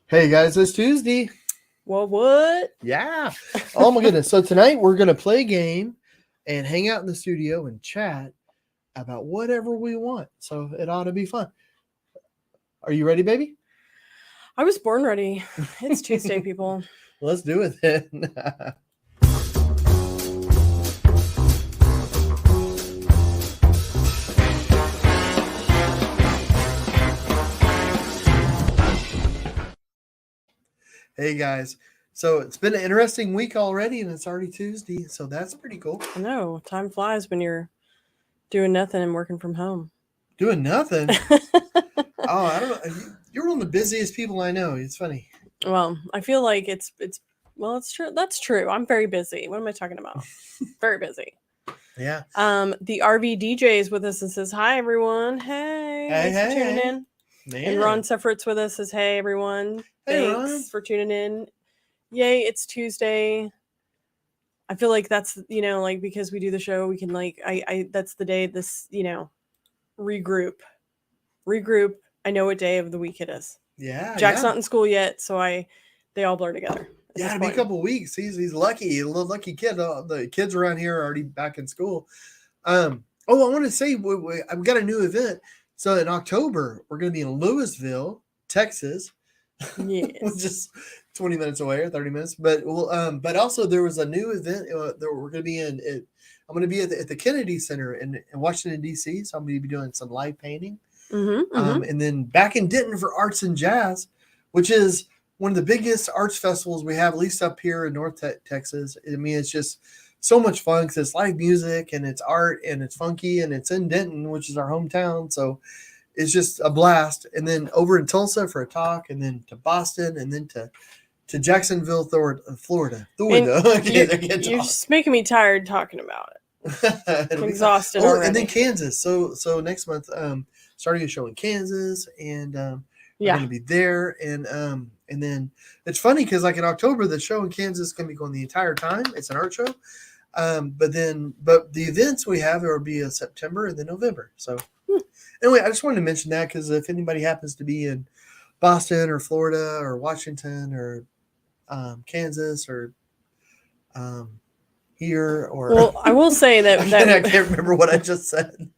Hey guys, it's Tuesday. Well, what? Yeah. Oh my goodness. So tonight we're going to play a game and hang out in the studio and chat about whatever we want. So it ought to be fun. Are you ready, baby? I was born ready. It's Tuesday, people. Let's do it then. Hey guys. So it's been an interesting week already and it's already Tuesday. So that's pretty cool. I know time flies when you're doing nothing and working from home. Doing nothing. Oh, I don't know. You're one of the busiest people I know. It's funny. Well, I feel like it's true. That's true. I'm very busy. What am I talking about? Very busy. Yeah. The RV DJ is with us and says, "Hi everyone. Hey, Hey, thanks for tuning hey. in." Man. And Ron Seffert's with us says, "Hey everyone. Hey, Thanks Ron. for tuning in. Yay, it's Tuesday." I feel like that's like because we do the show, we can I that's the day this regroup. I know what day of the week it is. Yeah, Jack's yeah. not in school yet, so they all blur together. Yeah, it'll be a couple of weeks. He's lucky, a little lucky kid. The kids around here are already back in school. I want to say I've got a new event. So in October, we're going to be in Louisville, Texas, Yes. which is 20 minutes away or 30 minutes. But also there was a new event that we're going to be in. I'm going to be at the Kennedy Center in Washington D.C. So I'm going to be doing some live painting. And then back in Denton for Arts and Jazz, which is one of the biggest arts festivals we have, at least up here in North Texas. I mean, it's just so much fun because it's live music and it's art and it's funky and it's in Denton, which is our hometown. So it's just a blast. And then over in Tulsa for a talk, and then to Boston, and then to Jacksonville, Florida. You're just making me tired talking about it. I'm exhausted already. And then Kansas. So next month, starting a show in Kansas, and we're going to be there. And then it's funny because like in October, the show in Kansas is going to be going the entire time. It's an art show. But the events we have will be in September and then November. So anyway, I just wanted to mention that because if anybody happens to be in Boston or Florida or Washington or Kansas or here or I will say that I can't remember what I just said.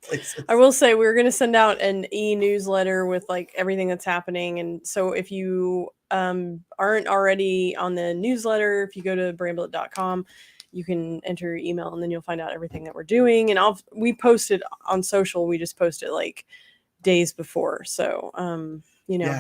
I will say we're going to send out an e-newsletter with like everything that's happening, and so if you aren't already on the newsletter, if you go to bramblet.com, you can enter your email and then you'll find out everything that we're doing. And we posted on social, we just posted like days before, so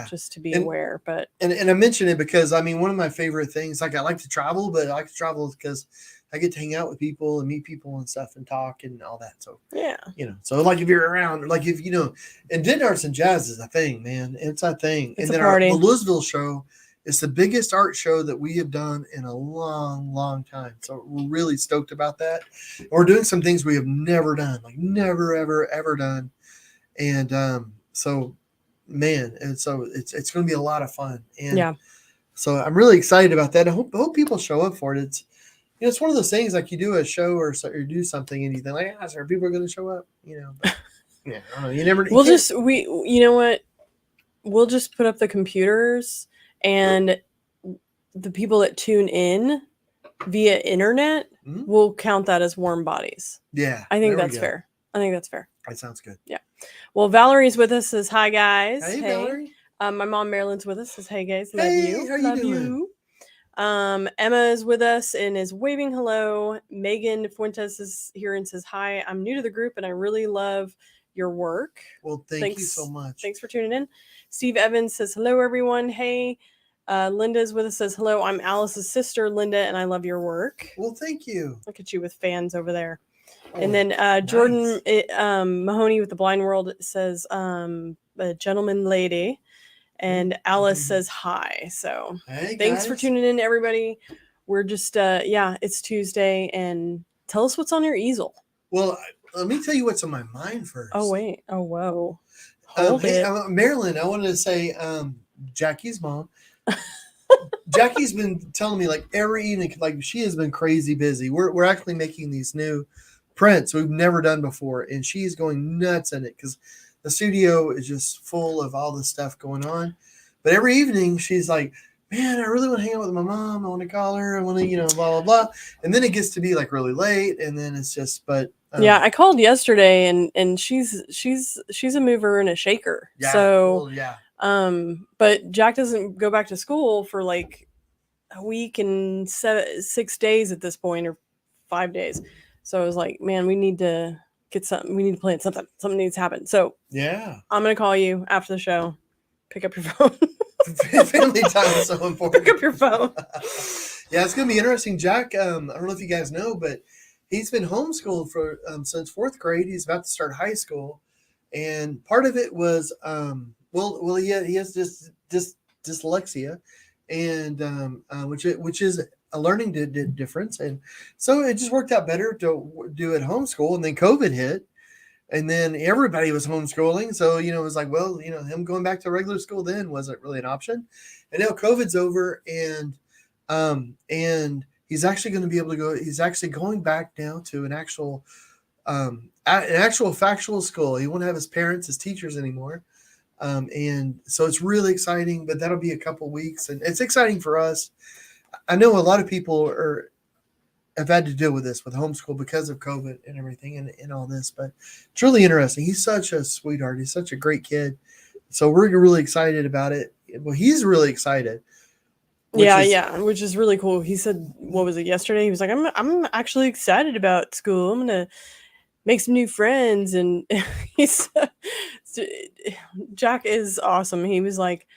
just to be aware. But and I mention it because I mean one of my favorite things, like I like to travel, but I like to travel because I get to hang out with people and meet people and stuff and talk and all that. So yeah, so like if you're around, like if and Denton Arts and Jazz is a thing, man. It's a thing. It's and then a party. The Louisville show is the biggest art show that we have done in a long, long time. So we're really stoked about that. And we're doing some things we have never done, like never, ever, ever done. And so man, and so it's going to be a lot of fun. And yeah, so I'm really excited about that. I hope people show up for it. It's one of those things like you do a show or do something and you think like, are people going to show up? But yeah, I don't know. You never. You know what? We'll just put up the computers and the people that tune in via internet will count that as warm bodies. Yeah, I think that's fair. That sounds good. Yeah. Well, Valerie's with us. Says hi, guys. Hey. Valerie. My mom Marilyn's with us. Says hey, guys. Love you. How are you doing? Emma is with us and is waving hello. Megan Fuentes is here and says hi. I'm new to the group and I really love your work. Well, thanks you so much. Thanks for tuning in. Steve Evans says hello, everyone. Hey. Linda is with us. Says hello. I'm Alice's sister, Linda, and I love your work. Well, thank you. Look at you with fans over there. Oh, and then Jordan Mahoney with the Blind World says a gentleman lady. And Alice says hi. So thanks for tuning in, everybody. We're just, it's Tuesday. And tell us what's on your easel. Well, let me tell you what's on my mind first. Oh, wait. Oh, whoa. Marilyn, I wanted to say Jackie's mom. Jackie's been telling me like every evening, like she has been crazy busy. We're actually making these new prints we've never done before. And she's going nuts in it because the studio is just full of all this stuff going on. But every evening she's like, man, I really want to hang out with my mom. I want to call her. I want to, blah, blah, blah. And then it gets to be like really late. And then it's just, but. Yeah, I called yesterday and she's a mover and a shaker. Yeah. So, well, yeah. But Jack doesn't go back to school for like a week and 6 days at this point, or 5 days. So I was like, man, we need to get something. We need to plan something. Something needs to happen. So yeah, I'm going to call you after the show. Pick up your phone. Family time is so important. Pick up your phone. Yeah, it's going to be interesting. Jack, I don't know if you guys know, but he's been homeschooled for since 4th grade. He's about to start high school. And part of it was, he has dyslexia, and which is a learning difference. And so it just worked out better to do it homeschool. And then COVID hit. And then everybody was homeschooling. So, it was like, well, him going back to regular school then wasn't really an option. And now COVID's over, and he's actually going to be able to go. He's actually going back now to an actual factual school. He won't have his parents as teachers anymore. And so it's really exciting, but that'll be a couple weeks, and it's exciting for us. I know a lot of people have had to deal with this with homeschool because of COVID and everything and all this, but it's really interesting. He's such a sweetheart. He's such a great kid. So we're really excited about it. Well, he's really excited. Which is really cool. He said, what was it, yesterday? He was like, I'm actually excited about school. I'm going to make some new friends. And Jack is awesome. He was like,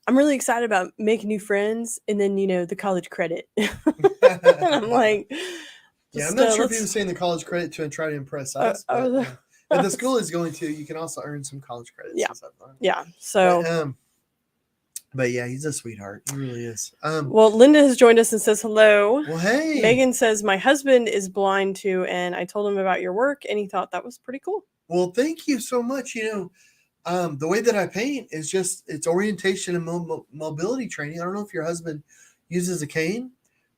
I'm really excited about making new friends, and then the college credit. And I'm like, I'm not sure if he was saying the college credit to try to impress us. But the school is going to. You can also earn some college credits. Yeah. So. But yeah, he's a sweetheart. He really is. Well, Linda has joined us and says hello. Well, hey. Megan says, my husband is blind too, and I told him about your work, and he thought that was pretty cool. Well, thank you so much. The way that I paint is it's orientation and mobility training. I don't know if your husband uses a cane,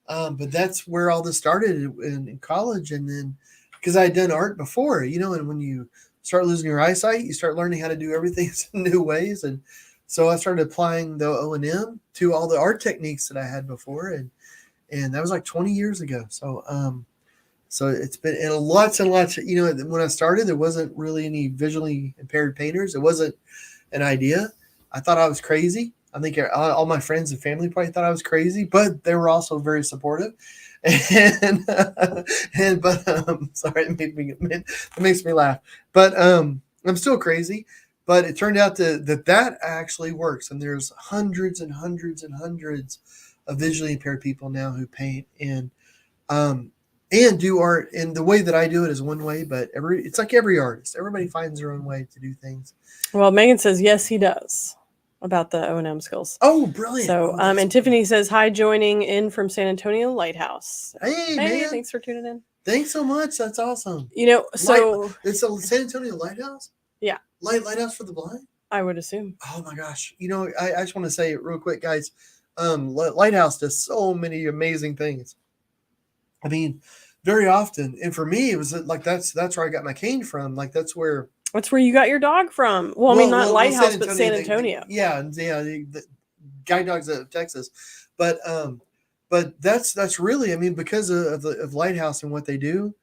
but that's where all this started in college. And then because I had done art before, and when you start losing your eyesight, you start learning how to do everything in new ways. And so I started applying the O&M to all the art techniques that I had before. And that was like 20 years ago. So it's been lots and lots. When I started, there wasn't really any visually impaired painters. It wasn't an idea. I thought I was crazy. I think all my friends and family probably thought I was crazy, but they were also very supportive. And sorry, it makes me laugh. But I'm still crazy. But it turned out that actually works. And there's hundreds and hundreds and hundreds of visually impaired people now who paint and do art. And the way that I do it is one way, but it's like every artist. Everybody finds their own way to do things. Well, Megan says, yes, he does, about the O&M skills. Oh, brilliant. So, and Tiffany says, hi, joining in from San Antonio Lighthouse. Hey, man. Thanks for tuning in. Thanks so much. That's awesome. So it's a San Antonio Lighthouse? Yeah. Lighthouse for the blind? I would assume. Oh my gosh. I just want to say it real quick, guys. Lighthouse does so many amazing things. I mean, very often, and for me, it was like that's where I got my cane from. Like that's where you got your dog from. Well, I mean, not Lighthouse, but San Antonio. The guide dogs out of Texas, but that's really, I mean, because of Lighthouse and what they do.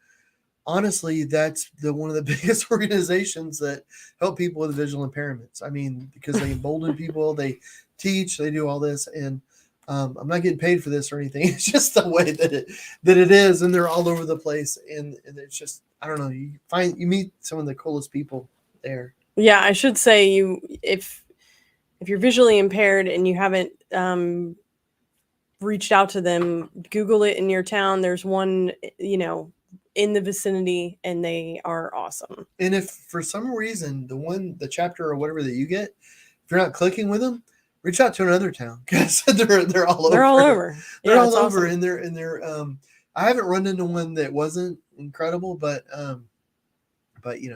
Honestly, that's one of the biggest organizations that help people with visual impairments. I mean, because they embolden people, they teach, they do all this, and I'm not getting paid for this or anything. It's just the way that it is, and they're all over the place, and it's just, I don't know. You meet some of the coolest people there. Yeah, I should say if you're visually impaired and you haven't reached out to them, Google it in your town. There's one, in the vicinity, and they are awesome. And if for some reason the chapter or whatever that you get, if you're not clicking with them, reach out to another town, because they're all over. They're all over. They're all over, awesome. And they're I haven't run into one that wasn't incredible, but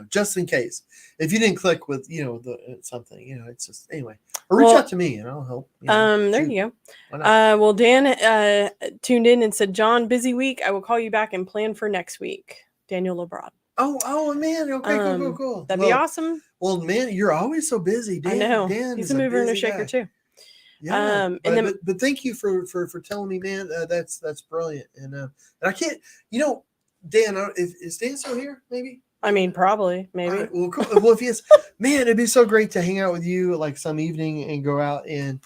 just in case, if you didn't click with something, it's just, anyway, or reach out to me and I'll help. There you go. Well, Dan tuned in and said, John, busy week. I will call you back and plan for next week. Daniel Lebrad. Oh man. Okay, cool. That'd be awesome. Well, man, you're always so busy, Dan. I know. Dan He's a mover and a shaker too. Yeah, And then but thank you for telling me, man. That's brilliant, and I can't, you know, Dan. Is Dan still here? Maybe. I mean, probably, All maybe. right. Well, cool. Well, if he is, man, it'd be so great to hang out with you like some evening and go out and,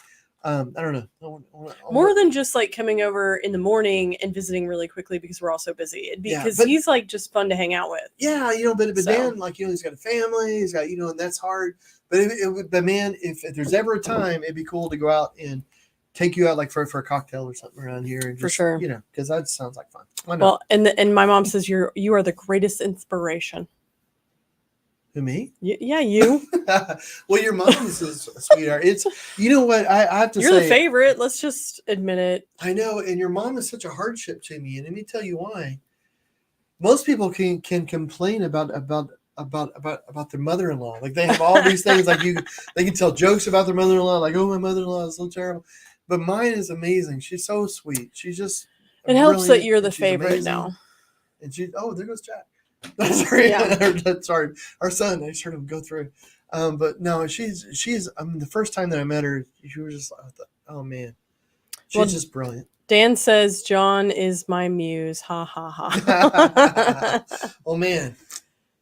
I don't know. More than just like coming over in the morning and visiting really quickly because we're all so busy. It'd be Yeah, because but- he's like just fun to hang out with. Yeah, you know, but So- Dan, like, you know, he's got a family, he's got, you know, and that's hard. But but man, if there's ever a time, it'd be cool to go out and take you out like for a cocktail or something around here, and For just, sure. you know, because that sounds like fun. Why not? Well, and my mom says you are the greatest inspiration. Who, me? Yeah, you. Well, your mom is a sweetheart. It's, you know what, I have to You're say, the favorite. Let's just admit it. I know, and your mom is such a hardship to me, and let me tell you why. Most people can complain about their mother-in-law. Like, they have all these things, like, they can tell jokes about their mother-in-law, like, oh, my mother-in-law is so terrible. But mine is amazing. She's so sweet. She's just It helps that brilliant, you're the and she's favorite amazing. now. And she, oh, there goes Jack. Sorry, Yeah. sorry, our son. I just heard him go through. But no, she's. I mean, the first time that I met her, she was just, oh man, she's Well, just brilliant. Dan says John is my muse. Ha ha ha. Oh man.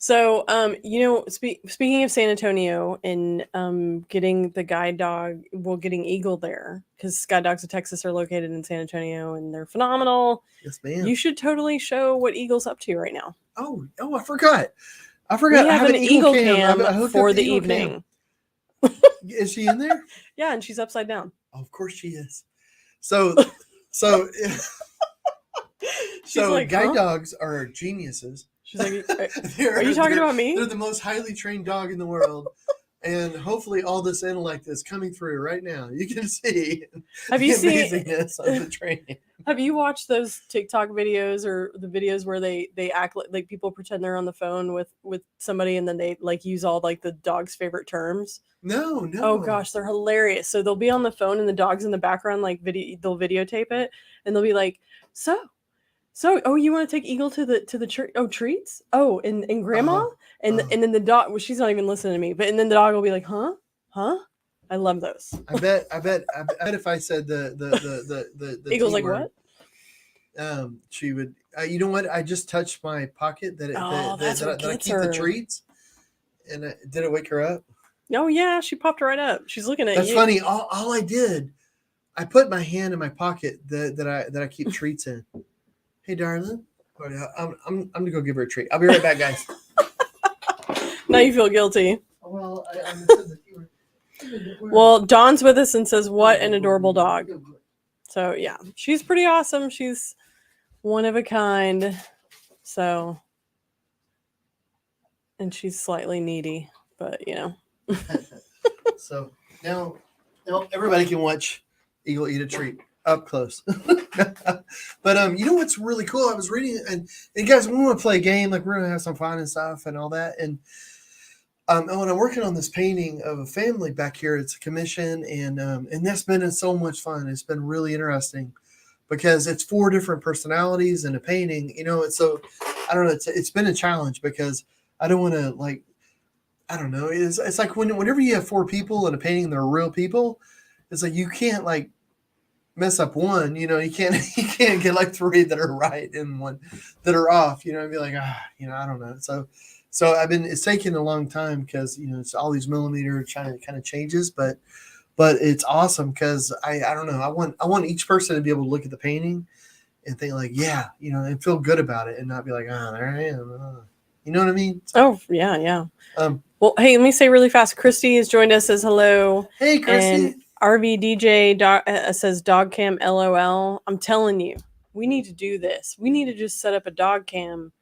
So, you know, speaking of San Antonio and getting the guide dog, getting Eagle there, because Guide Dogs of Texas are located in San Antonio and they're phenomenal. Yes, ma'am. You should totally show what Eagle's up to right now. Oh, I forgot. We I have an Eagle cam I hooked for up the Eagle evening. cam. Is she in there? Yeah, and she's upside down. Oh, of course she is. So She's like, guide huh? dogs are geniuses. She's like, are you talking about me? They're the most highly trained dog in the world. And hopefully all this intellect is coming through right now. You can see Have you the seen amazingness of the training. Have you watched those TikTok videos or the videos where they act like people pretend they're on the phone with somebody and then they like use all like the dog's favorite terms? No. Oh gosh, they're hilarious. So they'll be on the phone and the dog's in the background, like they'll videotape it and they'll be like, oh, you want to take Eagle to the tree? Oh, treats? Oh, and grandma? And then the dog, well, she's not even listening to me, and then the dog will be like, huh? I love those. I bet if I said the Eagle's T like, word, what? she would. You know what? I just touched my pocket that I keep the treats, and did it wake her up? Oh yeah, she popped right up. She's looking at you. That's funny. All I did, I put my hand in my pocket that I keep treats in. Hey, darling, I'm gonna go give her a treat. I'll be right back, guys. Now you feel guilty. Well, Well, Dawn's with us and says, "What an adorable dog." So yeah, she's pretty awesome. She's one of a kind. So, and she's slightly needy, but you know. So now everybody can watch Eagle eat a treat up close. But you know what's really cool? I was reading and guys, we want to play a game, like we're gonna have some fun and stuff and all that. And when I'm working on this painting of a family back here, it's a commission, and that's been so much fun. It's been really interesting because it's 4 different personalities in a painting. You know, so I don't know. It's been a challenge because I don't want to like. I don't know. It's like whenever you have 4 people in a painting, they're real people. It's like you can't like mess up one. You know, you can't get like 3 that are right and 1 that are off. You know, and be like, you know, I don't know. So it's taken a long time because you know it's all these millimeter kind of changes, but it's awesome because I don't know. I want each person to be able to look at the painting and think like, yeah, you know, and feel good about it and not be like, there I am. You know what I mean? Oh yeah. Well, hey, let me say really fast. Christy has joined us. Says hello. Hey, Christy. And RVDJ says dog cam LOL. I'm telling you, we need to do this. We need to just set up a dog cam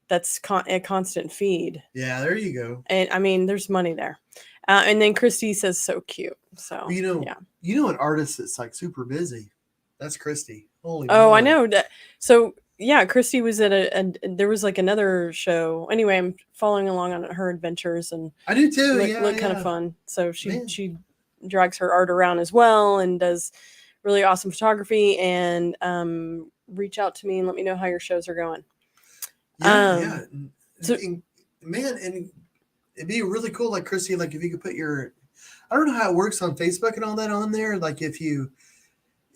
that's a constant feed. Yeah, there you go. And I mean, there's money there. And then Christy says so cute. So you know, yeah. You know an artist that's like super busy. That's Christy. Holy Oh, moly. I know that. So yeah, Christy was at there was like another show. Anyway, I'm following along on her adventures and I do too. Look kind of fun. So she drags her art around as well and does really awesome photography. And reach out to me and let me know how your shows are going. Yeah. So, man, and it'd be really cool, like Christy, like if you could put your, I don't know how it works on Facebook and all that on there. Like if you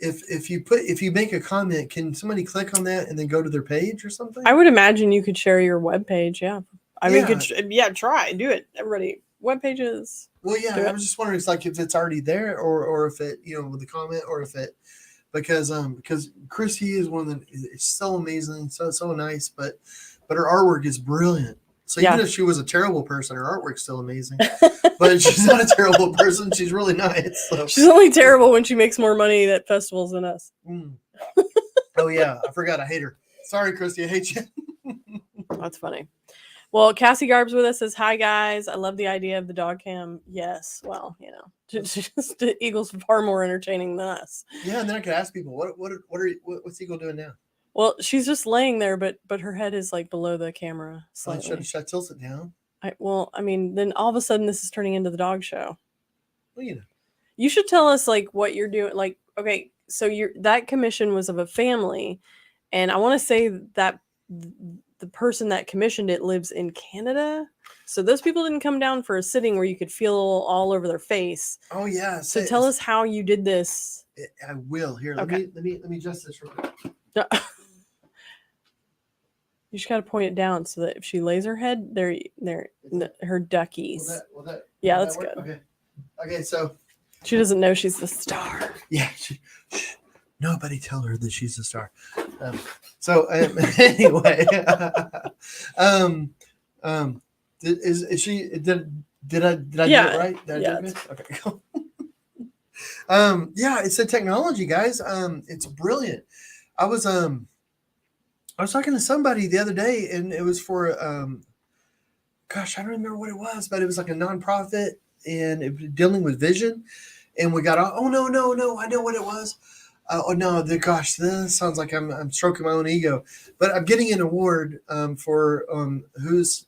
make a comment, can somebody click on that and then go to their page or something? I would imagine you could share your web page. Yeah. I mean, Yeah. try, do it. Everybody, web pages. Well, yeah, I was just wondering, it's like if it's already there, or if it, with the comment, or if it, because Chrissy is one that is so amazing, so nice, but her artwork is brilliant. So even if she was a terrible person, her artwork's still amazing. But she's not a terrible person; she's really nice. So. She's only terrible when she makes more money at festivals than us. Oh yeah, I forgot. I hate her. Sorry, Chrissy, I hate you. That's funny. Well, Cassie Garb's with us, says, hi, guys. I love the idea of the dog cam. Yes. Well, just Eagle's far more entertaining than us. Yeah, and then I could ask people, what's Eagle doing now? Well, she's just laying there, but her head is like below the camera slightly. Should I tilt it down? I mean, then all of a sudden this is turning into the dog show. Well, You should tell us like what you're doing. Like, okay, so that commission was of a family, and I want to say that the person that commissioned it lives in Canada. So those people didn't come down for a sitting where you could feel all over their face. Oh yeah. So tell us how you did this. I will. Here, okay. Let me adjust this real quick. You just got to point it down so that if she lays her head, her duckies. Yeah, that's good. Okay, so she doesn't know she's the star. Yeah. Nobody tell her that she's a star. Anyway, is she? Did I do it right? Did I do it? Okay, cool. Yeah, it's a technology, guys. It's brilliant. I was talking to somebody the other day, and it was for gosh, I don't remember what it was, but it was like a nonprofit, and it was dealing with vision. And we got oh no, I know what it was. Oh no, gosh, this sounds like I'm stroking my own ego, but I'm getting an award for who's.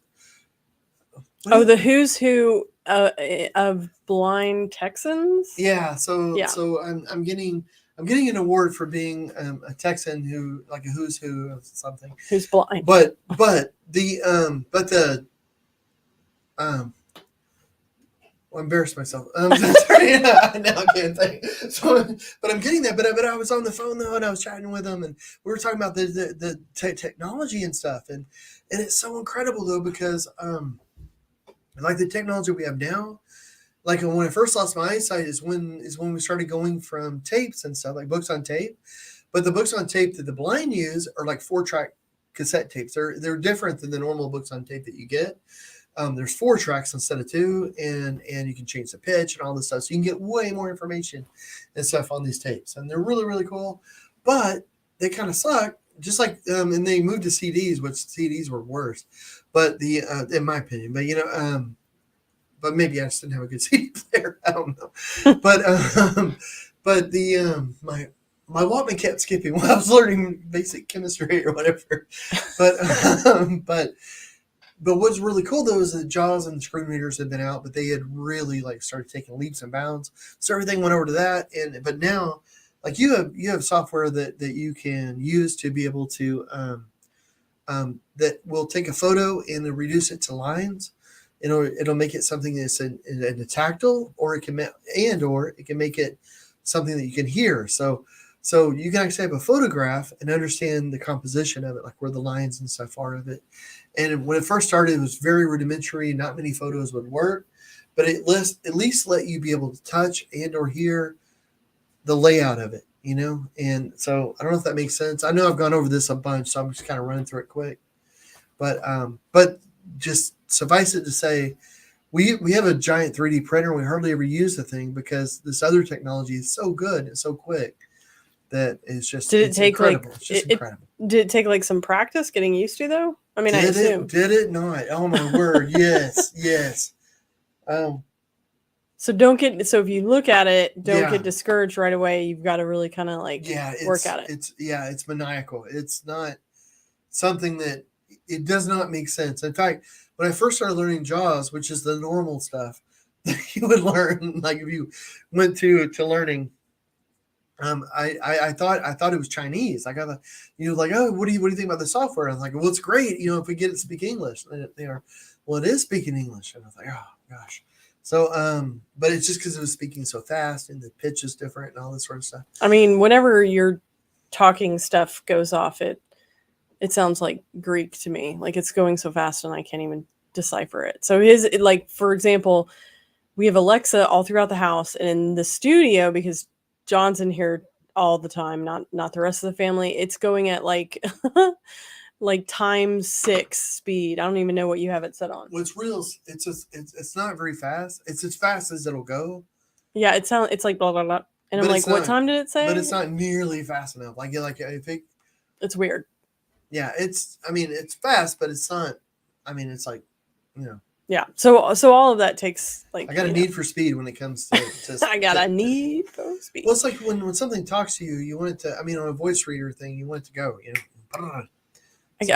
The who's who of blind Texans. Yeah, so I'm getting an award for being a Texan who, like a who's who of something. Who's blind. But I embarrassed myself. Sorry, now I can't think. So, but I'm getting that. But I was on the phone though, and I was chatting with them, and we were talking about the technology and stuff, and it's so incredible though, because like the technology we have now, like when I first lost my eyesight is when we started going from tapes and stuff, like books on tape. But the books on tape that the blind use are like 4-track cassette tapes. They're different than the normal books on tape that you get. There's 4 tracks instead of 2, and you can change the pitch and all this stuff. So you can get way more information and stuff on these tapes. And they're really, really cool. But they kind of suck. Just like, and they moved to CDs, which CDs were worse. But in my opinion, but maybe I just didn't have a good CD player. I don't know. But my Walkman kept skipping while I was learning basic chemistry or whatever. But what's really cool though is that JAWS and the screen readers had been out, but they had really like started taking leaps and bounds. So everything went over to that, but now, like you have software that you can use to be able to that will take a photo and reduce it to lines. It'll make it something that's in a tactile, or it can make it something that you can hear. So you can actually have a photograph and understand the composition of it, like where the lines and stuff are of it. And when it first started, it was very rudimentary. Not many photos would work, but at least let you be able to touch and or hear the layout of it, And so I don't know if that makes sense. I know I've gone over this a bunch, so I'm just kind of running through it quick. But just suffice it to say, we have a giant 3D printer. We hardly ever use the thing because this other technology is so good and so quick that it's just incredible. It's just incredible. Did it take like some practice getting used to though? I mean, I assume. Did it not? Oh my word! Yes. So if you look at it, don't get discouraged right away. You've got to really kind of work at it. It's maniacal. It's not something that it does not make sense. In fact, when I first started learning JAWS, which is the normal stuff that you would learn, like if you went to learning, I thought it was Chinese. I got like, oh, what do you think about the software? I was like, well, it's great, if we get it to speak English. And they are, well, it is speaking English. And I was like, oh gosh. So, but it's just because it was speaking so fast and the pitch is different and all this sort of stuff. I mean, whenever your talking stuff goes off, it sounds like Greek to me. Like it's going so fast and I can't even decipher it. So like for example, we have Alexa all throughout the house and in the studio because John's in here all the time, not the rest of the family. It's going at like like times 6 speed. I don't even know what you have it set on. Well, it's real. It's just it's not very fast. It's as fast as it'll go. Yeah, it's like blah blah blah. And But I'm it's like, what not- time did it say? But it's not nearly fast enough. Like I think, It's weird. yeah, it's. I mean, it's fast, but it's not. I mean, it's like, you know, Yeah. So all of that takes like I got a you know, need for speed when it comes to. I got a need for speed. Well, it's like when something talks to you, you want it to. I mean, on a voice reader thing, you want it to go. You know.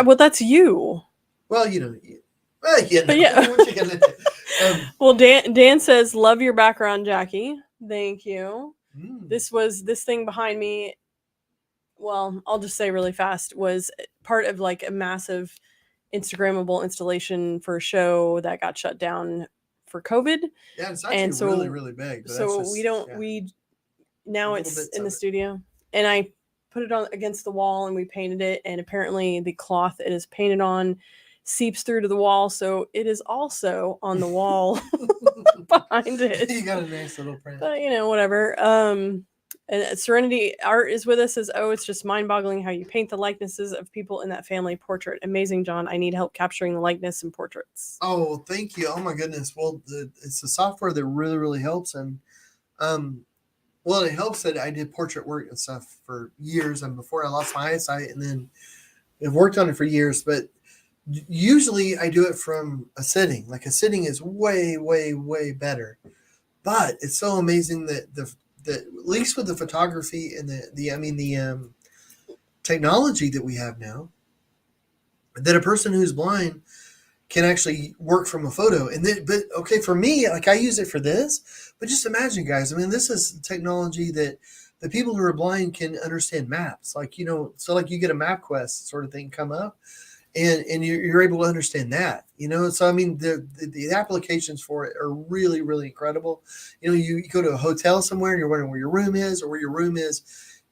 Well, that's you. Well, you know. Well, you know. But yeah. What you gonna do? Well, Dan says, love your background, Jackie. Thank you. Mm. This thing behind me. Well, I'll just say really fast was part of like a massive Instagrammable installation for a show that got shut down for COVID. Yeah, it's actually And so- really, really big. But So that's just, we don't yeah. we now Little it's bits in of the it. studio and I put it on against the wall and we painted it and apparently the cloth it is painted on seeps through to the wall, so it is also on the wall behind it. You got a nice little print. But you know, whatever. And Serenity Art is with us. Says, "Oh, it's just mind-boggling how you paint the likenesses of people in that family portrait. Amazing, John. I need help capturing the likeness and portraits." Oh, thank you. Oh my goodness. Well, it's the software that really, really helps, and well, it helps that I did portrait work and stuff for years, and before I lost my eyesight, and then I've worked on it for years. But usually, I do it from a sitting. Like a sitting is way, way, way better. But it's so amazing that the at least with the photography and the technology that we have now, that a person who's blind can actually work from a photo. And then, but okay, for me, like I use it for this, but just imagine, guys. I mean, this is technology that the people who are blind can understand maps. Like so like you get a MapQuest sort of thing come up, and you're able to understand that. So I mean, the applications for it are really, really incredible. You go to a hotel somewhere and you're wondering where your room is, or where your room is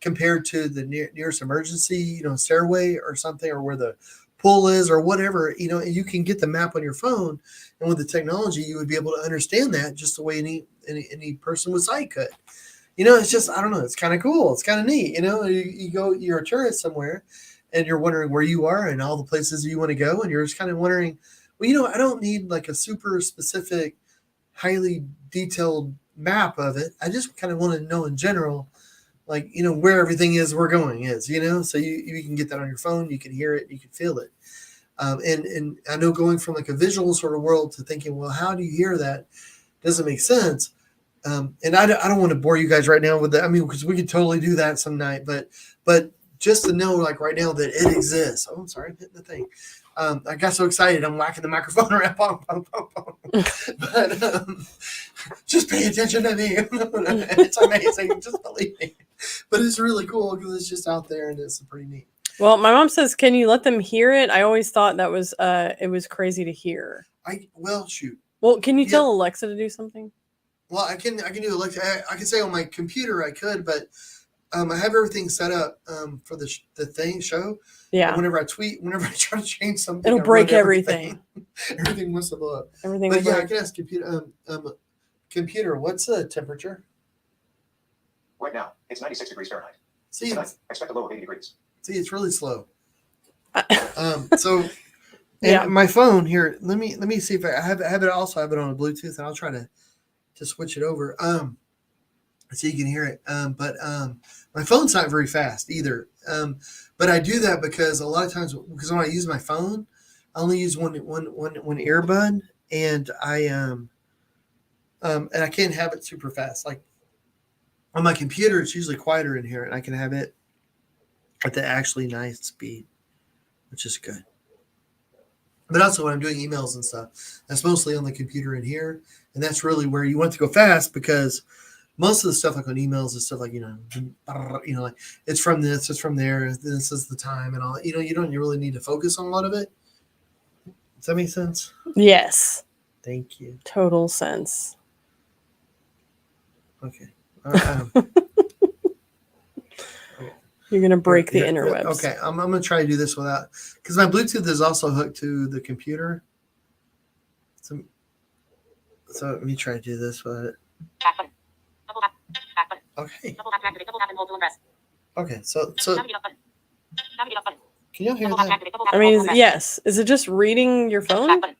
compared to the nearest emergency, stairway or something, or where the pool is or whatever. And you can get the map on your phone, and with the technology, you would be able to understand that just the way any person with sight could. It's just, I don't know, it's kind of cool. It's kind of neat. You're a tourist somewhere, and you're wondering where you are and all the places you want to go, and you're just kind of wondering, well, I don't need like a super specific, highly detailed map of it. I just kind of want to know in general, like, where everything is we're going is, so you can get that on your phone, you can hear it, you can feel it. And I know going from like a visual sort of world to thinking, well, how do you hear that? Doesn't make sense. And I don't want to bore you guys right now with that. I mean, because we could totally do that some night, but just to know, like right now, that it exists. Oh, I'm sorry, I'm hitting the thing. I got so excited, I'm whacking the microphone around. But just pay attention to me. It's amazing. Just believe me. But it's really cool because it's just out there and it's pretty neat. Well, my mom says, "Can you let them hear it?" I always thought that was it was crazy to hear. Shoot. Well, can you tell Alexa to do something? Well, I can do Alexa. I can say on my computer I could, but I have everything set up for the show. Yeah. Whenever I try to change something, it'll break everything. Everything must have blown up. Everything. But yeah, I can ask computer. Computer, what's the temperature? Right now, it's 96 degrees Fahrenheit. See, Tonight, expect a low of 80 degrees. See, it's really slow. So, yeah, my phone here. Let me see if I have it. Also, have it on a Bluetooth, and I'll try to switch it over. So you can hear it. But my phone's not very fast either. But I do that because a lot of times, because when I use my phone, I only use one earbud, and I can't have it super fast. Like on my computer, it's usually quieter in here, and I can have it at the actually nice speed, which is good. But also when I'm doing emails and stuff, that's mostly on the computer in here, and that's really where you want to go fast, because most of the stuff like on emails is stuff like, like it's from this, it's from there, this is the time and all. You don't really need to focus on a lot of it. Does that make sense? Yes. Thank you. Total sense. Okay. You're gonna break the Here, interwebs. Okay, I'm gonna try to do this without, because my Bluetooth is also hooked to the computer. So let me try to do this with it. Back button. Double tap. Back button. Okay. Double tap to activate. Double tap and hold to press. Okay. So Navigate up button. Navigate up button. can y'all hear Double tap to that? activate. Double tap I and hold mean, to press. yes. Is it just reading your phone? Back button.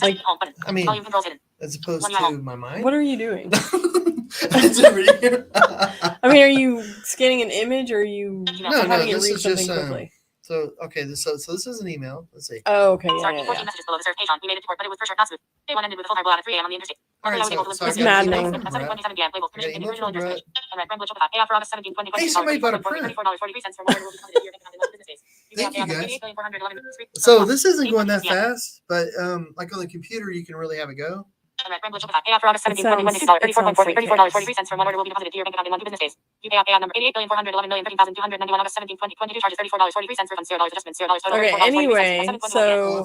Like- Home button. I mean, Volume controls hidden. as opposed One eye to home. my mind. What are you doing? Is it reading? I mean, are you scanning an image or are you No, having it this read is something just quickly? so okay. So this is an email. Let's see. Oh, okay. Start. Yeah. 14 messages below the served page on. We made it to port, but it was for sure not smooth. Day 1 ended with a full time blowout at 3 a.m. on the interstate. All right, Marco so able to I It's got an maddening. email from At Brett. 7:27 p.m. Labels. I got Permission an in the email original from address Brett. page. And red Brem Glitch AI for August 17, 2020. Hey, somebody bought a print. $34.43 for more will be deposited to your bank account in 11 business days. Thank you, guys. 88,411 So this isn't going that fast, but like on the computer, you can really have it go. And red Brem Glitch AI for August 17, sounds- 2020. it sounds like $34.43 for more will be deposited to your bank account in 1 business days. UK AI number 88,411,013,291 August 17, 2022. Charges $34.43 for $0 adjustment. $0 total. Okay, $34.43 anyway, 7.21 Oh, so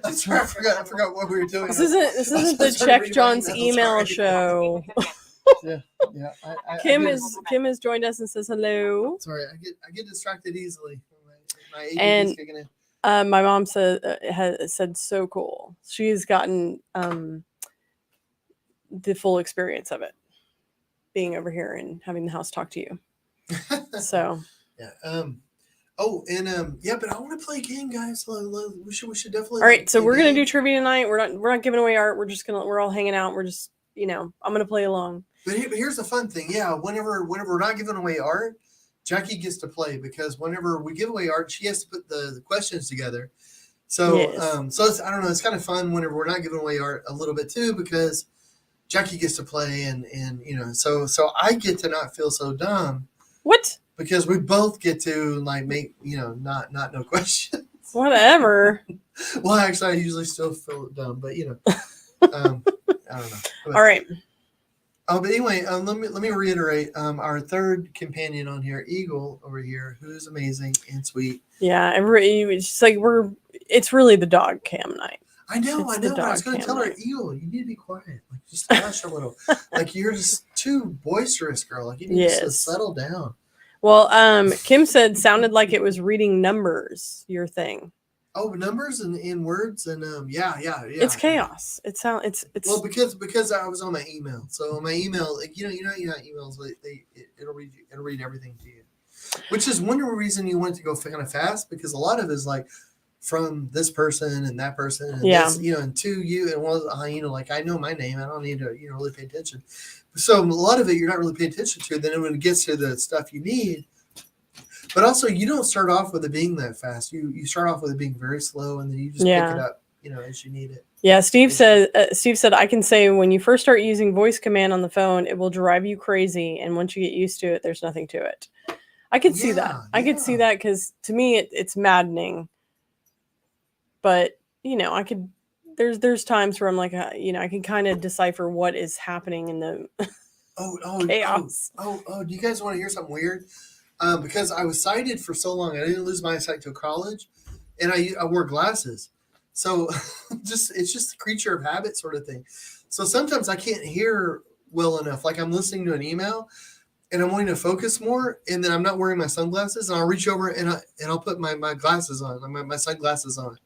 I'm sorry. I forgot what we were doing. this isn't the I'm sorry to Check read my John's emails, email sorry. show. Yeah. I Kim get- has joined us and says hello. Sorry, I get distracted easily. My ADD And- is kicking in. My mom has said so cool. She's gotten the full experience of it, being over here and having the house talk to you. So Yeah. Oh, and yeah, but I want to play a game, guys. We should definitely. all right, so play a we're gonna do game. trivia tonight. We're not giving away art. We're all hanging out. We're just I'm gonna play along. But here's the fun thing. Yeah, whenever we're not giving away art, Jackie gets to play because whenever we give away art, she has to put the questions together. So Yes. so it's, I don't know. It's kind of fun whenever we're not giving away art a little bit too because Jackie gets to play and so I get to not feel so dumb What? because we both get to like make not know questions. Whatever. Well, actually, I usually still feel dumb, but I don't know. But, All right. Oh, but anyway, let me reiterate. Our third companion on here, Eagle, over here, who's amazing and sweet. Yeah. It's like it's really the dog cam night. I know. It's the But I was dog going to tell her, camera. Eagle, you need to be quiet. Like, just hush a little. Like, you're just too boisterous, girl. Like, you need to Yes. settle down. Well, Kim said sounded like it was reading numbers. Your thing. Oh, numbers and words and yeah. It's chaos. It's Well, because I was on my email. So on my email, like emails, it'll read everything to you, which is one reason you want to go kind of fast because a lot of it is like from this person and that person and Yeah. this, and to you and like I know my name, I don't need to really pay attention. So a lot of it you're not really paying attention to. Then when it gets to the stuff you need. But also, you don't start off with it being that fast. You start off with it being very slow, and then you just pick it up, as you need it. Yeah, Steve said I can say when you first start using voice command on the phone, it will drive you crazy, and once you get used to it, there's nothing to it. I could see that. I could see that because to me, it's maddening. But I could. There's times where I'm like, I can kind of decipher what is happening in the chaos. Do you guys want to hear something weird? Because I was sighted for so long, I didn't lose my eyesight till college, and I wore glasses. So it's just a creature of habit sort of thing. So sometimes I can't hear well enough. Like I'm listening to an email and I'm wanting to focus more, and then I'm not wearing my sunglasses, and I'll reach over and I'll put my glasses on, my sunglasses on,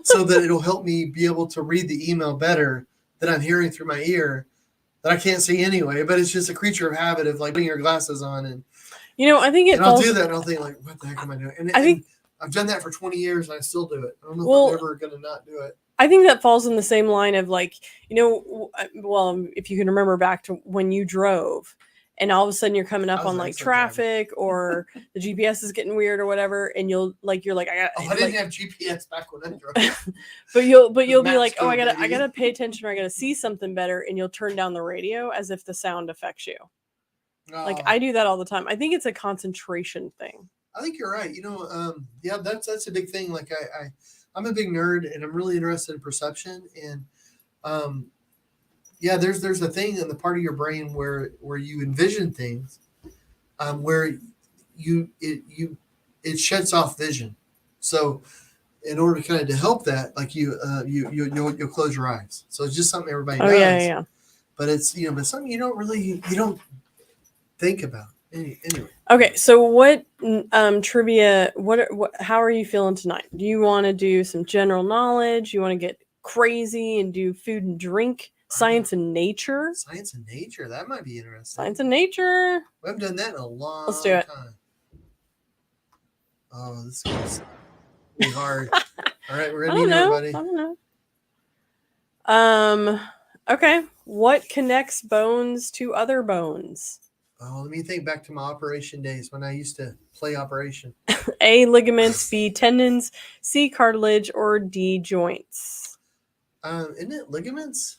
so that it'll help me be able to read the email better than I'm hearing through my ear that I can't see anyway. But it's just a creature of habit of like putting your glasses on and. I think I'll do that, and I'll think like, "What the heck am I doing?" And I think I've done that for 20 years, and I still do it. I don't know if I'm ever going to not do it. I think that falls in the same line of like, well, if you can remember back to when you drove, and all of a sudden you're coming up on like traffic or the GPS is getting weird or whatever, and you're like, I didn't have GPS back when I drove. but you'll be like, Maps I gotta pay attention or I gotta see something better, and you'll turn down the radio as if the sound affects you. Like I do that all the time. I think it's a concentration thing. I think you're right. Yeah, that's a big thing. Like I'm a big nerd, and I'm really interested in perception. And yeah, there's a thing in the part of your brain where you envision things, where it shuts off vision. So in order to help that, like you'll close your eyes. So it's just something everybody does. Yeah. but it's but something you don't think about. Anyway, Okay, so what trivia? What? How are you feeling tonight? Do you want to do some general knowledge? You want to get crazy and do food and drink, science and nature? science and nature, that might be interesting. Science and nature. We haven't done that in a long Let's do it. time. Oh, this is pretty hard. All right, we're I gonna don't need know. everybody. I don't know. Okay. What connects bones to other bones? Oh, let me think back to my operation days when I used to play operation. A. Ligaments. B. Tendons. C. Cartilage. Or D. Joints. Isn't it ligaments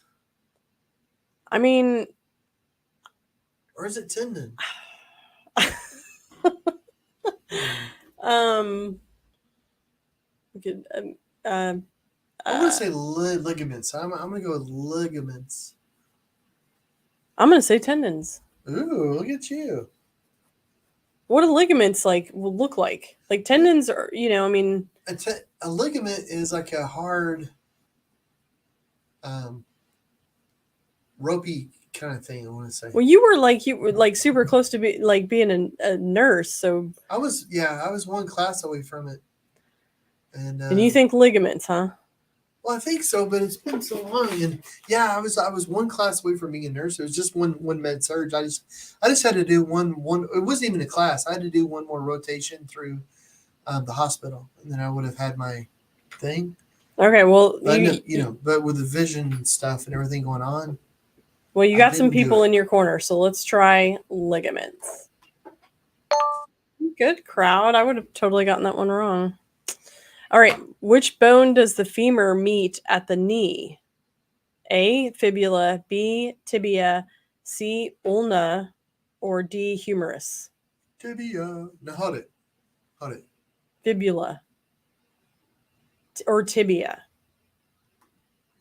I mean, or is it tendon? we could, I'm gonna say ligaments. I'm gonna go with ligaments. I'm gonna say tendons. Ooh, look at you. What do ligaments will look like? Like tendons are, I mean, A ligament is like a hard, ropey kind of thing. I want to say. well, you were like super close to being a nurse. So I was one class away from it, and you think ligaments, huh? well, I think so, but it's been so long, and yeah, I was one class away from being a nurse. It was just one med surge. I just had to do one. It wasn't even a class. I had to do one more rotation through the hospital, and then I would have had my thing. Okay, well, But but with the vision and stuff and everything going on. Well, you I got some didn't do people it. in your corner, so let's try ligaments. Good crowd. I would have totally gotten that one wrong. All right. Which bone does the femur meet at the knee? A. Fibula. B. Tibia. C. Ulna. Or D. Humerus. Tibia. No, hold it. Fibula. Or tibia.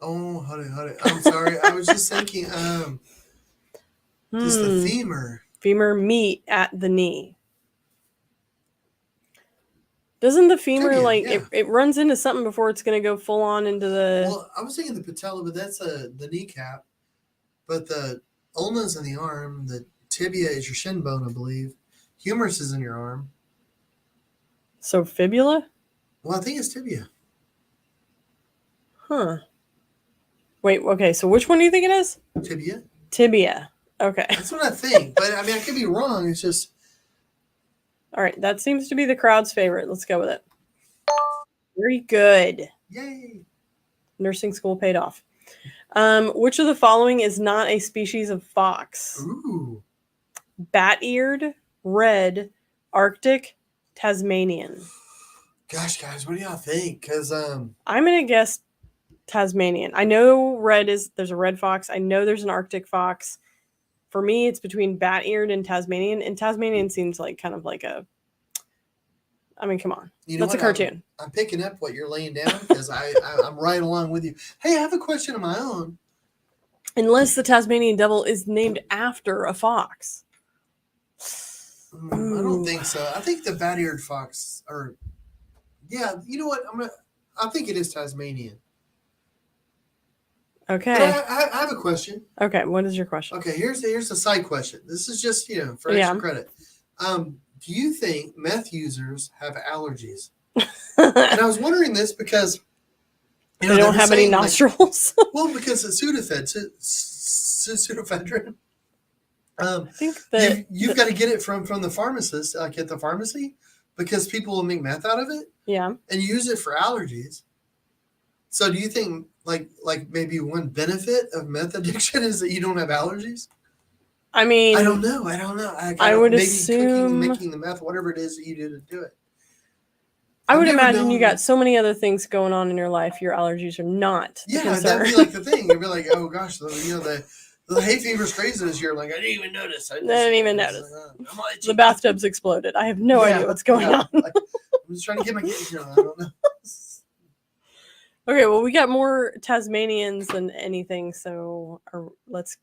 Oh, hold it. I'm sorry. I was just thinking. Just the femur. Femur meet at the knee. Doesn't the femur Tibia, it runs into something before it's going to go full on into the? Well, I was thinking the patella, but that's the kneecap. But the ulna's in the arm. The tibia is your shin bone, I believe. Humerus is in your arm. So fibula? Well, I think it's tibia. Huh. Wait, okay, so which one do you think it is? Tibia. Tibia. Okay. That's what I think. But I mean, I could be wrong. It's just. All right, that seems to be the crowd's favorite. Let's go with it. Very good. Yay. Nursing school paid off. Which of the following is not a species of fox? Ooh. Bat-eared, red, Arctic, Tasmanian. Gosh, guys, what do y'all think? Because I'm gonna guess Tasmanian. I know there's a red fox. I know there's an Arctic fox. For me, it's between bat-eared and Tasmanian. And Tasmanian seems like kind of like a. I mean, come on, that's a cartoon. I'm picking up what you're laying down because I'm right along with you. Hey, I have a question of my own. Unless the Tasmanian devil is named after a fox. I don't think so. I think the bat-eared fox, yeah, you know what? I think it is Tasmanian. Okay. But I have a question. Okay, what is your question? Okay, here's a side question. This is just for extra credit. Do you think meth users have allergies? And I was wondering this because they don't have any nostrils. Well, because it's pseudoephedrine. I think that you've got to get it from the pharmacist, like at the pharmacy, because people will make meth out of it. Yeah. And use it for allergies. So do you think like maybe one benefit of meth addiction is that you don't have allergies? I mean, I don't know. I would maybe assume cooking, making the meth, whatever it is that you do to do it. I would imagine you got so many other things going on in your life. Your allergies are not. Yeah, that'd be like the thing. You'd be like, oh gosh, the hay fever's crazy this year. Like I didn't even notice. I didn't even notice. The bathtub's exploded. I have no idea what's going on. Like, I'm just trying to get my kids. I don't know. Okay, well, we got more Tasmanians than anything, so let's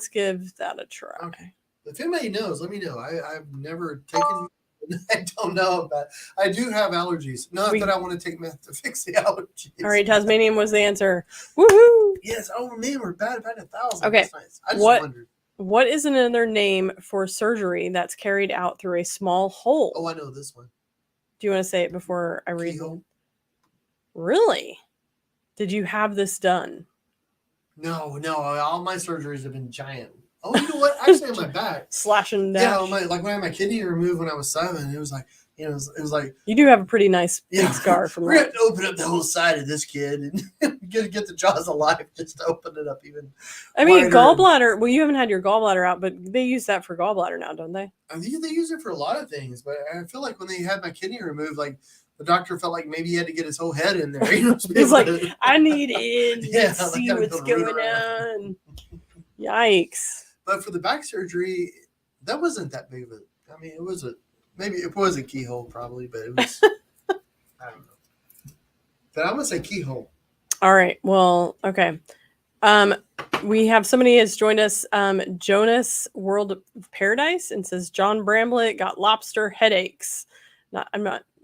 give that a try. Okay. If anybody knows, let me know. I've never taken I don't know about. I do have allergies. Not We- that I want to take meth to fix the allergies. All right, Tasmanian was the answer. Woohoo! Yes. Oh man, we're bad about 1,000. Okay. That's nice. I just What- wondered. What is another name for surgery that's carried out through a small hole? Oh, I know this one. Do you want to say it before I read Keyhole. them? Really? Did you have this done? No. All my surgeries have been giant. Oh, you know what? Actually, on my back. Slashing down. Yeah, like when I had my kidney removed when I was 7, it was like, it was like, You do have a pretty nice big Yeah. scar from we're gonna that. have to open up the whole side of this kid and get the jaws alive just to open it up even. I mean, wider. gallbladder. Well, you haven't had your gallbladder out, but they use that for gallbladder now, don't they? I think they use it for a lot of things, but I feel like when they had my kidney removed, like the doctor felt like maybe he had to get his whole head in there. You know, to be He's able like, to- I need in Yeah, to like, see gotta what's go root going around. on. Yikes. But for the back surgery, that wasn't that big of a. I mean, it was a keyhole probably, but it was. I don't know. But I'm gonna say keyhole. All right. Well, okay. We have somebody has joined us, Jonas World of Paradise, and says John Bramblett got lobster headaches. I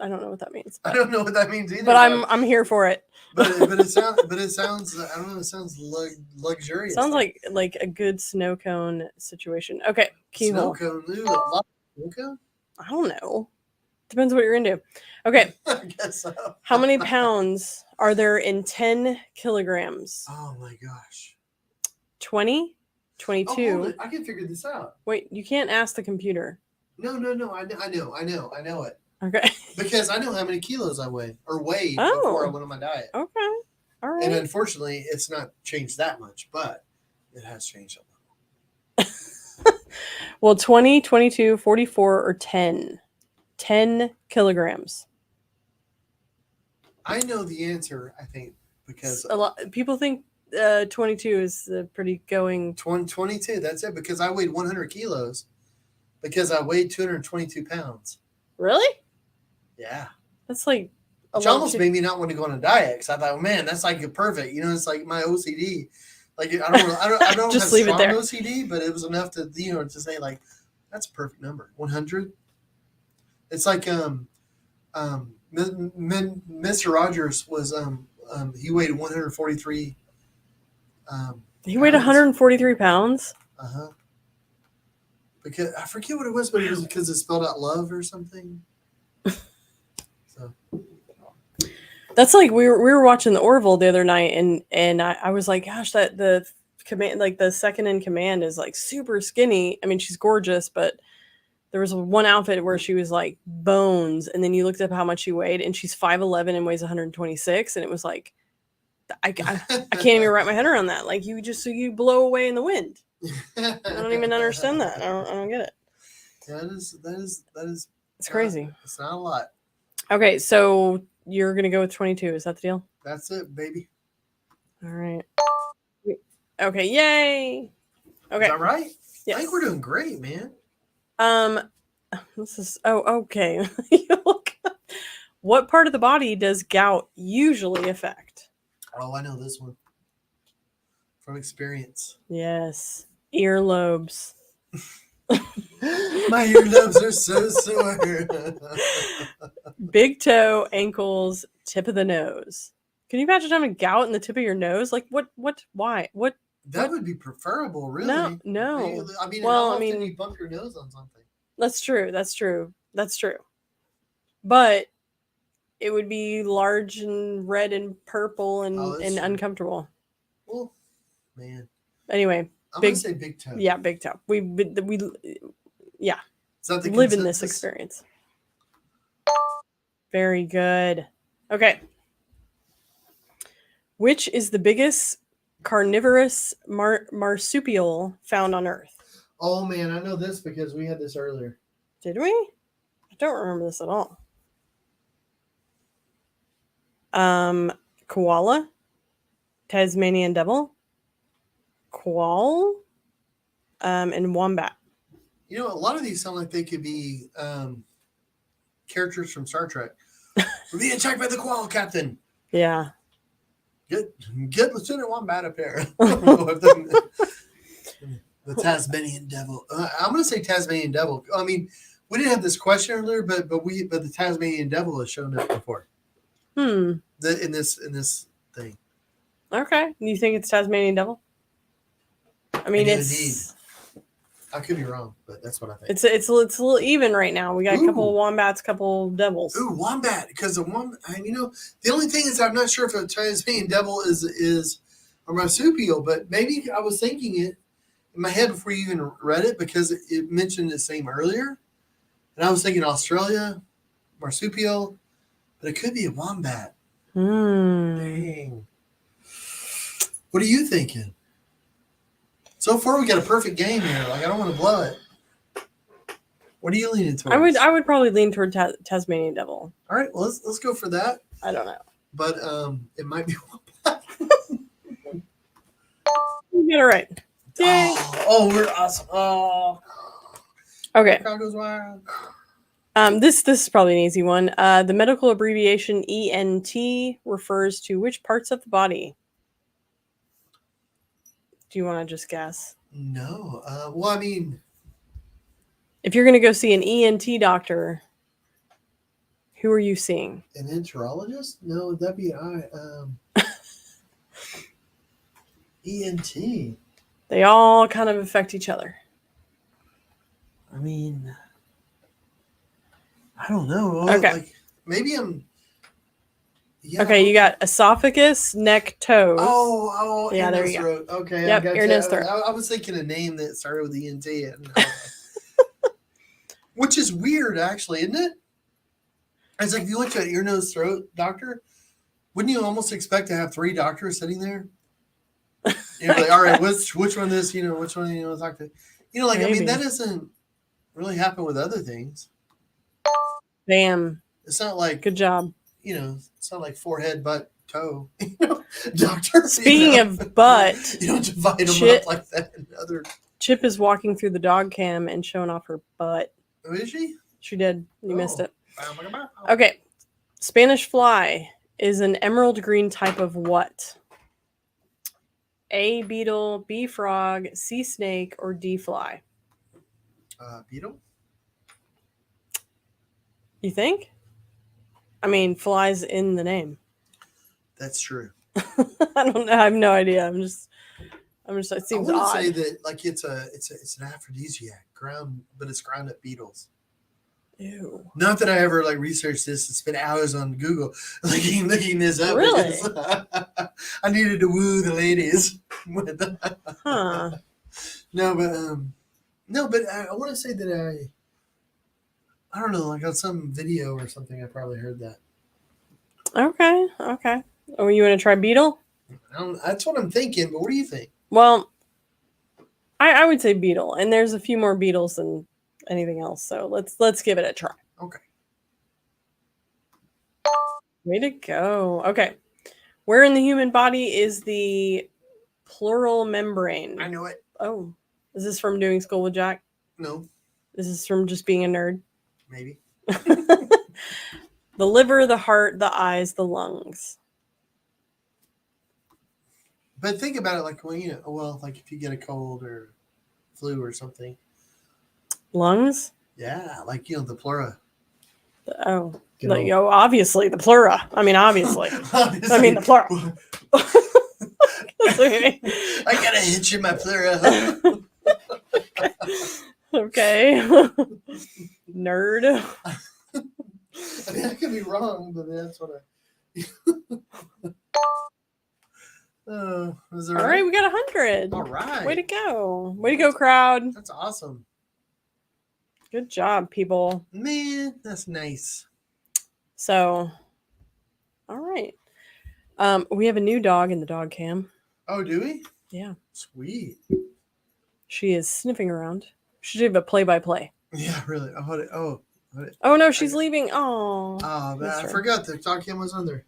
don't know what that means. I don't know what that means either. But I'm here for it. But it sounds. I don't know. It sounds luxurious. Sounds like a good snow cone situation. Okay, snow keyhole. cone. Ooh, snow cone. I don't know. Depends what you're into. Okay, I guess so. how many pounds are there in 10 kilograms? Oh my gosh. 20, Oh, 22. hold it. I can figure this out. Wait, you can't ask the computer. No. I know it Okay. because I know how many kilos I weigh or weighed Oh. before I went on my diet. Okay. All right. And unfortunately, it's not changed that much, but it has changed a little. Well, 20, 22, 44, or 10. 10 kilograms. I know the answer, I think, because A lot people think 22 is pretty going. 22, that's it, because I weighed 100 kilos because I weighed 222 pounds. Really? Yeah. That's like a Which lot almost too- made me not want to go on a diet because I thought, man, that's like perfect. You know, it's like my OCD. Like I don't Just have leave it strong there. OCD, but it was enough to to say like that's a perfect number. 100. It's like Mr. Rogers was he weighed 143. He weighed pounds. 143 pounds. Uh-huh. Because I forget what it was, but it was because it spelled out love or something. So That's like we were watching the Orville the other night, and I was like, gosh, that the command, like the second in command, is like super skinny. I mean, she's gorgeous, but there was one outfit where she was like bones, and then you looked up how much she weighed, and she's 5'11" and weighs 126, and it was like, I can't even wrap my head around that. Like you blow away in the wind. I don't even understand that. I don't get it. That is It's crazy. It's not a lot. Okay, so you're gonna go with 22. Is that the deal? That's it, baby. All right. Okay. Yay. Okay. Is that right? Yes. I think we're doing great, man. This is okay. What part of the body does gout usually affect? Oh, I know this one from experience. Yes, earlobes. My earlobes are so sore. Big toe, ankles, tip of the nose. Can you imagine having gout in the tip of your nose? Like what? Why? What? That would be preferable, really. No. I mean, Well, how I often mean- do you bump your nose on something? That's true. But it would be large and red and purple and, Oh, that's and true. uncomfortable. Well, man, Anyway, I'm Big- gonna say big toe. yeah, big toe. We Is that the live in this consensus? experience. Very good. Okay. Which is the biggest carnivorous marsupial found on Earth? Oh man, I know this because we had this earlier. Did we? I don't remember this at all. Koala, Tasmanian devil, quoll, and wombat. You know, a lot of these sound like they could be characters from Star Trek. We're being attacked by the Qual Captain. Yeah. Get Lieutenant Wombat up here. The Tasmanian devil. I'm going to say Tasmanian devil. I mean, We didn't have this question earlier, but the Tasmanian devil has shown up before. Hmm. In this thing. Okay. You think it's Tasmanian devil? I mean, do it's I could be wrong, but that's what I think. it's a little even right now. We got a couple Ooh. of wombats, couple devils. Ooh, wombat, because the one, the only thing is I'm not sure if a Tasmanian devil is a marsupial, but maybe I was thinking it in my head before you even read it because it mentioned the same earlier, and I was thinking Australia, marsupial, but it could be a wombat. Dang. What are you thinking? So far, we got a perfect game here. Like I don't want to blow it. What are you leaning towards? I would probably lean toward Tasmanian devil. All right, well let's go for that. I don't know. But it might be wombat. You get it right. Yay. Oh, we're awesome. Oh, Okay. crowd goes wild. This is probably an easy one. The medical abbreviation ENT refers to which parts of the body? Do you want to just guess? No. Well, I mean, If you're going to go see an ENT doctor, who are you seeing? an enterologist? No, that'd be ENT. They all kind of affect each other. I mean, I don't know. Okay. Like, maybe I'm. Yeah. Okay, you got esophagus, neck, toes. Oh, Yeah, ear, there nose, you go. throat. Okay, Yep, I got ear, that. nose, throat. I was thinking a name that started with ENT, which is weird, actually, isn't it? It's like if you went to an ear, nose, throat doctor, wouldn't you almost expect to have 3 doctors sitting there? Like, all right, which one of this? Which one you want to talk to? Like I Maybe. mean, that doesn't really happen with other things. Damn. It's not like Good job. It's not like forehead, butt, toe. Doctor. Speaking of butt, you don't divide them Chip- up like that. In other. Chip is walking through the dog cam and showing off her butt. Oh, is she? She did. You missed Oh. it. Okay. Spanish fly is an emerald green type of what? A, beetle, B, frog, C, snake, or D, fly? Beetle. You think? I mean, fly's in the name. That's true. I don't know. I have no idea. I'm just. It seems I would odd. say that like it's an aphrodisiac but it's ground up beetles. Ew. Not that I ever like researched this and spent hours on Google looking this up. Really? because I needed to woo the ladies. Huh. No, but I want to say that I don't know, like on some video or something, I probably heard that. Okay. Oh, you want to try beetle? That's what I'm thinking, but what do you think? Well, I would say beetle, and there's a few more beetles than anything else. So let's give it a try. Okay. Way to go. Okay. Where in the human body is the pleural membrane? I know it. Oh, is this from doing school with Jack? No, Is this from just being a nerd? maybe. The liver, the heart, the eyes, the lungs. But think about it like when like if you get a cold or flu or something. Lungs? Yeah, like the pleura. Oh, You know. obviously the pleura. I mean, obviously. I mean, the pleura. I got a hitch in my pleura. Okay. Nerd. I mean, I could be wrong, but that's what I. Was there All right, we got 100. All right. Way to go. Way to go, crowd. That's awesome. Good job, people. Man, that's nice. So, all right. We have a new dog in the dog cam. Oh, do we? Yeah. Sweet. She is sniffing around. She should have a play-by-play. Yeah, really. Oh, no, she's leaving. Oh. Oh, man, Missed I her. forgot the dog cam was on there.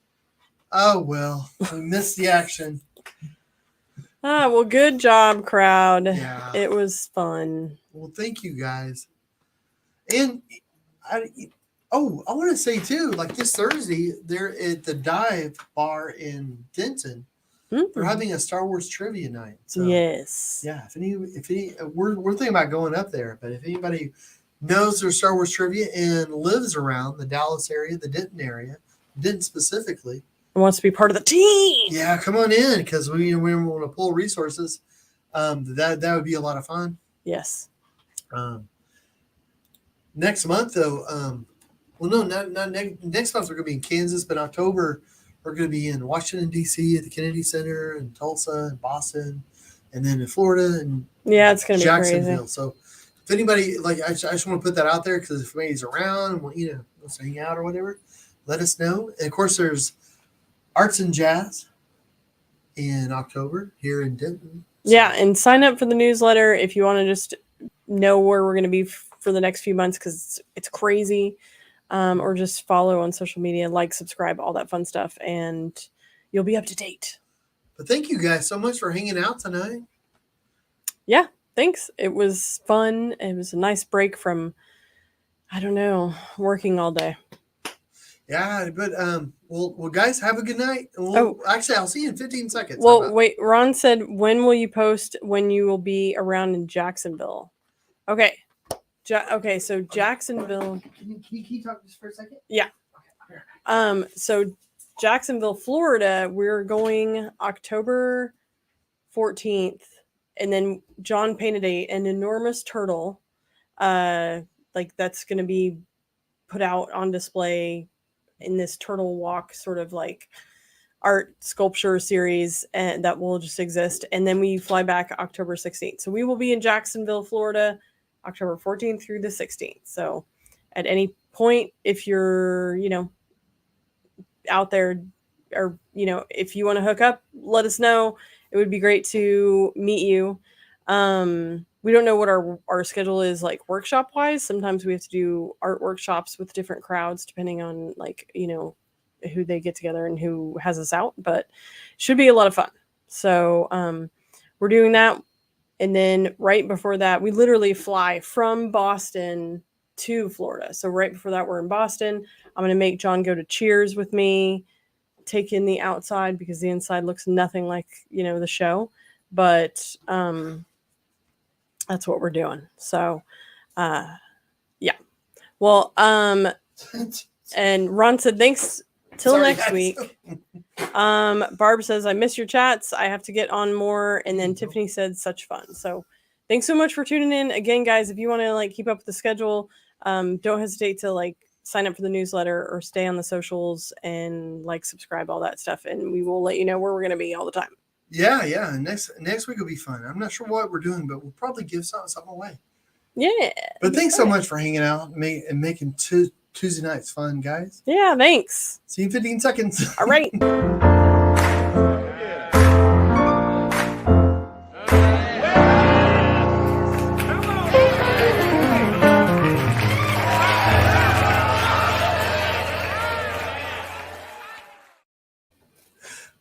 Oh, well. We missed the action. Ah, well, good job, crowd. Yeah. It was fun. Well, thank you guys. And I want to say too, like this Thursday, they're at the Dive Bar in Denton. They're having a Star Wars trivia night. So Yes. yeah, if any, we're thinking about going up there. But if anybody knows their Star Wars trivia and lives around the Dallas area, the Denton area, Denton specifically. Wants to be part of the team. Yeah, come on in because we want to pull resources. That would be a lot of fun. Yes. Next month though, well, no, not next month we're going to be in Kansas, but October we're going to be in Washington D.C. at the Kennedy Center, and Tulsa, and Boston, and then in Florida and Yeah, it's going to be Jacksonville. crazy. So if anybody I just want to put that out there because if anybody's around, wants to hang out or whatever, let us know. And of course, there's Arts and Jazz in October here in Denton. So, Yeah, and sign up for the newsletter if you want to just know where we're going to be for the next few months because it's crazy. Or just follow on social media, like, subscribe, all that fun stuff, and you'll be up to date. But thank you guys so much for hanging out tonight. Yeah, thanks. It was fun. It was a nice break from, I don't know, working all day. Yeah, but well, guys, have a good night. Actually, I'll see you in 15 seconds. Well, wait. Ron said, "When will you post when you will be around in Jacksonville?" Okay. Okay, so Jacksonville. Can you talk just for a second? Yeah. Okay. So Jacksonville, Florida, we're going October 14th, and then John painted an enormous turtle, like that's going to be put out on display in this turtle walk sort of like art sculpture series, and that will just exist. And then we fly back October 16th. So we will be in Jacksonville, Florida, October 14th through the 16th. So at any point, if you're, out there or, if you want to hook up, let us know. It would be great to meet you. We don't know what our schedule is like workshop wise. Sometimes we have to do art workshops with different crowds, depending on who they get together and who has us out, but it should be a lot of fun. So, we're doing that. And then right before that, we literally fly from Boston to Florida. So right before that, we're in Boston. I'm going to make John go to Cheers with me, take in the outside because the inside looks nothing like, the show. But that's what we're doing. So, yeah. Well, and Ron said, thanks till Sorry, next guys. week. Barb says, I miss your chats. I have to get on more. And then Tiffany said, such fun. So thanks so much for tuning in again, guys. If you want to keep up with the schedule, don't hesitate to sign up for the newsletter or stay on the socials and subscribe, all that stuff. And we will let you know where we're going to be all the time. Yeah. Next week will be fun. I'm not sure what we're doing, but we'll probably give something away. Yeah. But thanks so much for hanging out and making Tuesday nights fun, guys. Yeah, thanks. See you in 15 seconds. All right.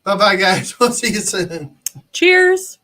Bye-bye, guys. We'll see you soon. Cheers.